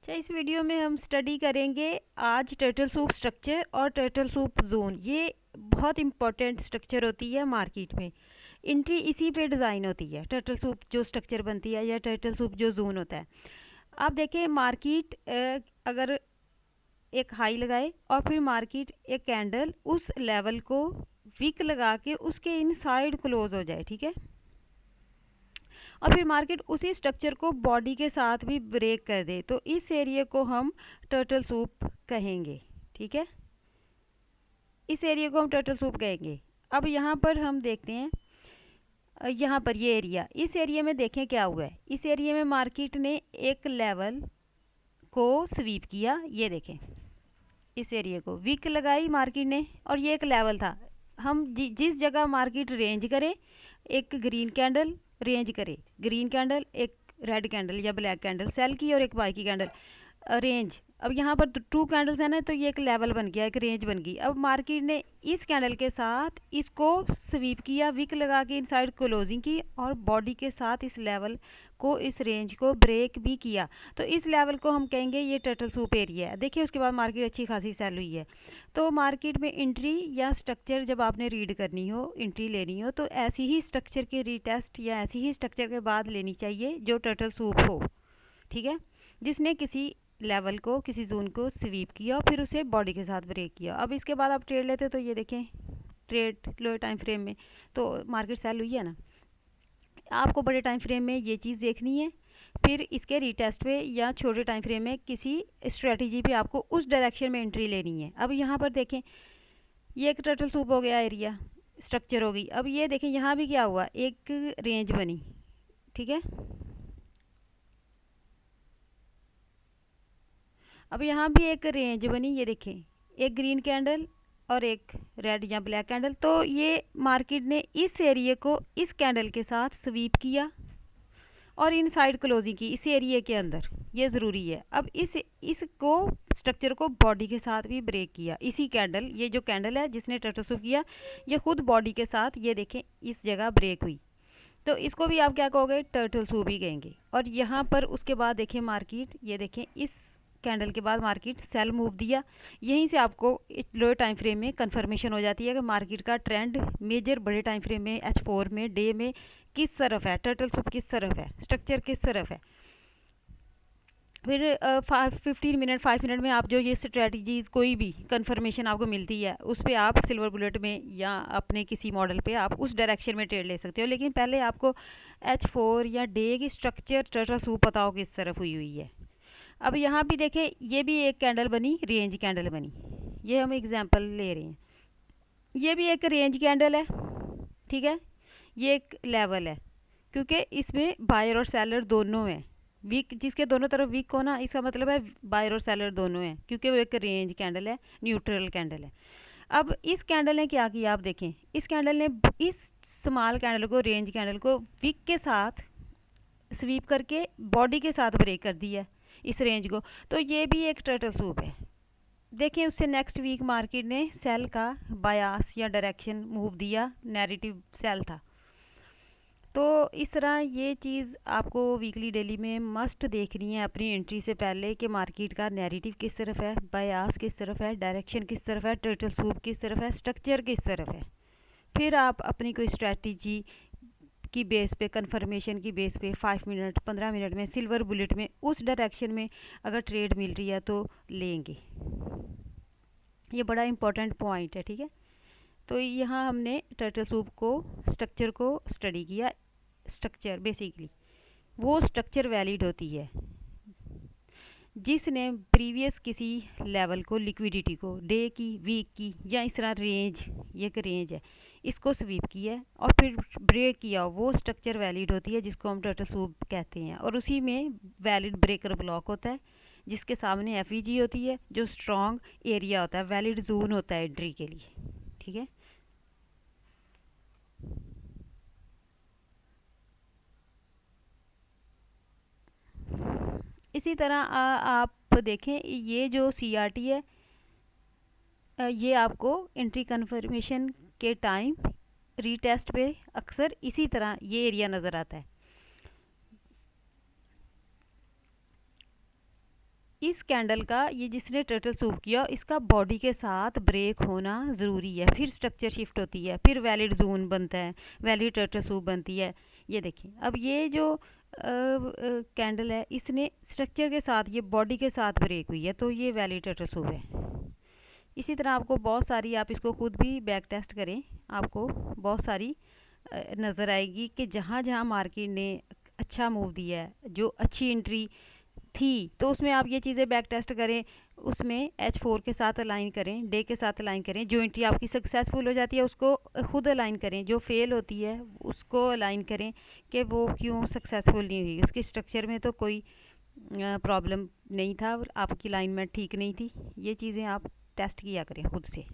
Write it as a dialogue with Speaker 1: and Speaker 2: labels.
Speaker 1: अच्छा, इस वीडियो में हम स्टडी करेंगे आज टर्टल सूप स्ट्रक्चर और टर्टल सूप जोन। ये बहुत इंपॉर्टेंट स्ट्रक्चर होती है मार्केट में। एंट्री इसी पे डिज़ाइन होती है, टर्टल सूप जो स्ट्रक्चर बनती है या टर्टल सूप जो जोन होता है। आप देखें मार्केट अगर एक हाई लगाए और फिर मार्केट एक कैंडल उस लेवल को वीक लगा के उसके इनसाइड क्लोज हो जाए, ठीक है। और फिर मार्केट उसी स्ट्रक्चर को बॉडी के साथ भी ब्रेक कर दे तो इस एरिया को हम टर्टल सूप कहेंगे, ठीक है। इस एरिया को हम टर्टल सूप कहेंगे। अब यहाँ पर हम देखते हैं, यहाँ पर ये एरिया, इस एरिया में देखें क्या हुआ है। इस एरिया में मार्केट ने एक लेवल को स्वीप किया, ये देखें इस एरिया को वीक लगाई मार्केट ने और ये एक लेवल था। हम जिस जगह मार्केट रेंज करे, एक ग्रीन कैंडल रेंज करे, ग्रीन कैंडल, एक रेड कैंडल या ब्लैक कैंडल सेल की और एक बाई की कैंडल रेंज। अब यहाँ पर टू कैंडल्स है ना, तो ये एक लेवल बन गया, एक रेंज बन गई। अब मार्केट ने इस कैंडल के साथ इसको स्वीप किया, विक लगा के इनसाइड क्लोजिंग की और बॉडी के साथ इस लेवल को, इस रेंज को ब्रेक भी किया। तो इस लेवल को हम कहेंगे ये टर्टल सूप एरिया है। देखिए उसके बाद मार्केट अच्छी खासी सेल हुई है। तो मार्केट में एंट्री या स्ट्रक्चर जब आपने रीड करनी हो, एंट्री लेनी हो, तो ऐसी ही स्ट्रक्चर के रीटेस्ट या ऐसी ही स्ट्रक्चर के बाद लेनी चाहिए जो टर्टल सूप हो, ठीक है, जिसने किसी लेवल को, किसी जोन को स्वीप किया और फिर उसे बॉडी के साथ ब्रेक किया। अब इसके बाद आप ट्रेड लेते तो ये देखें ट्रेड लोअर टाइम फ्रेम में तो मार्केट सेल हुई है ना। आपको बड़े टाइम फ्रेम में ये चीज़ देखनी है, फिर इसके रीटेस्ट पे या छोटे टाइम फ्रेम में किसी स्ट्रेटजी पे आपको उस डायरेक्शन में एंट्री लेनी है। अब यहाँ पर देखें ये एक टर्टल सूप हो गया, एरिया स्ट्रक्चर हो गई। अब ये देखें यहाँ भी क्या हुआ, एक रेंज बनी, ठीक है। अब यहाँ भी एक रेंज बनी, ये देखें एक ग्रीन कैंडल और एक रेड या ब्लैक कैंडल। तो ये मार्केट ने इस एरिया को इस कैंडल के साथ स्वीप किया और इनसाइड क्लोजिंग की इस एरिया के अंदर, ये ज़रूरी है। अब इसको स्ट्रक्चर को बॉडी के साथ भी ब्रेक किया, इसी कैंडल, ये जो कैंडल है जिसने टर्टल सूप किया, ये खुद बॉडी के साथ ये देखें इस जगह ब्रेक हुई। तो इसको भी आप क्या कहोगे, टर्टल सूप ही कहेंगे। और यहाँ पर उसके बाद देखें मार्केट, ये देखें इस कैंडल के बाद मार्केट सेल मूव दिया। यहीं से आपको लोअर टाइम फ्रेम में कंफर्मेशन हो जाती है कि मार्केट का ट्रेंड मेजर बड़े टाइम फ्रेम में H4 में डे में किस तरफ है, टर्टल सूप किस तरफ है, स्ट्रक्चर किस तरफ है। फिर 15 मिनट 5 मिनट में आप जो ये स्ट्रेटजीज कोई भी कंफर्मेशन आपको मिलती है उस पर आप सिल्वर बुलेट में या अपने किसी मॉडल पे आप उस डायरेक्शन में ट्रेड ले सकते हो। लेकिन पहले आपको H4 या डे की स्ट्रक्चर टर्टल सूप पता हो किस तरफ हुई है। अब यहाँ भी देखें ये भी एक कैंडल बनी, रेंज कैंडल बनी, ये हम एग्जांपल ले रहे हैं। ये भी एक रेंज कैंडल है, ठीक है, ये एक लेवल है क्योंकि इसमें बायर और सेलर दोनों हैं। वीक जिसके दोनों तरफ वीक हो ना, इसका मतलब है बायर और सेलर दोनों हैं क्योंकि वो एक रेंज कैंडल है, न्यूट्रल कैंडल है। अब इस कैंडल ने क्या किया, आप देखें इस कैंडल ने इस स्मॉल कैंडल को, रेंज कैंडल को वीक के साथ स्वीप करके बॉडी के साथ ब्रेक कर दिया इस रेंज को। तो ये भी एक टर्टल सूप है। देखें उससे नेक्स्ट वीक मार्केट ने सेल का बायास या डायरेक्शन मूव दिया, नैरेटिव सेल था। तो इस तरह ये चीज़ आपको वीकली डेली में मस्ट देखनी है अपनी एंट्री से पहले कि मार्केट का नैरेटिव किस तरफ है, बायास किस तरफ है, डायरेक्शन किस तरफ है, टर्टल सूप किस तरफ है, स्ट्रक्चर किस तरफ है। फिर आप अपनी कोई स्ट्रैटेजी की बेस पे, कंफर्मेशन की बेस पे 5 मिनट 15 मिनट में सिल्वर बुलेट में उस डायरेक्शन में अगर ट्रेड मिल रही है तो लेंगे। ये बड़ा इंपॉर्टेंट पॉइंट है, ठीक है। तो यहाँ हमने टर्टल सूप को, स्ट्रक्चर को स्टडी किया। स्ट्रक्चर बेसिकली वो स्ट्रक्चर वैलिड होती है जिसने प्रीवियस किसी लेवल को, लिक्विडिटी को, डे की, वीक की या इस तरह रेंज, ये एक रेंज है, इसको स्वीप किया है और फिर ब्रेक किया, वो स्ट्रक्चर वैलिड होती है जिसको हम टर्टल सूप कहते हैं। और उसी में वैलिड ब्रेकर ब्लॉक होता है जिसके सामने FEG होती है, जो स्ट्रॉन्ग एरिया होता है, वैलिड जोन होता है एंट्री के लिए, ठीक है। इसी तरह आप देखें ये जो CRT है, ये आपको एंट्री कन्फर्मेशन के टाइम रीटेस्ट पे अक्सर इसी तरह ये एरिया नज़र आता है। इस कैंडल का, ये जिसने टर्टल सूप किया, इसका बॉडी के साथ ब्रेक होना ज़रूरी है, फिर स्ट्रक्चर शिफ्ट होती है, फिर वैलिड जोन बनता है, वैलिड टर्टल सूप बनती है। ये देखिए, अब ये जो कैंडल है, इसने स्ट्रक्चर के साथ, ये बॉडी के साथ ब्रेक हुई है, तो ये वैलिड टर्टल सूप है। इसी तरह आपको बहुत सारी, आप इसको खुद भी बैक टेस्ट करें, आपको बहुत सारी नज़र आएगी कि जहाँ जहाँ मार्केट ने अच्छा मूव दिया है, जो अच्छी एंट्री थी, तो उसमें आप ये चीज़ें बैक टेस्ट करें, उसमें H4 के साथ अलाइन करें, डे के साथ अलाइन करें। जो एंट्री आपकी सक्सेसफुल हो जाती है उसको खुद अलाइन करें, जो फेल होती है उसको अलाइन करें कि वो क्यों सक्सेसफुल नहीं हुई, उसके स्ट्रक्चर में तो कोई प्रॉब्लम नहीं था, आपकी अलाइनमेंट ठीक नहीं थी। ये चीज़ें आप टेस्ट किया करें खुद से।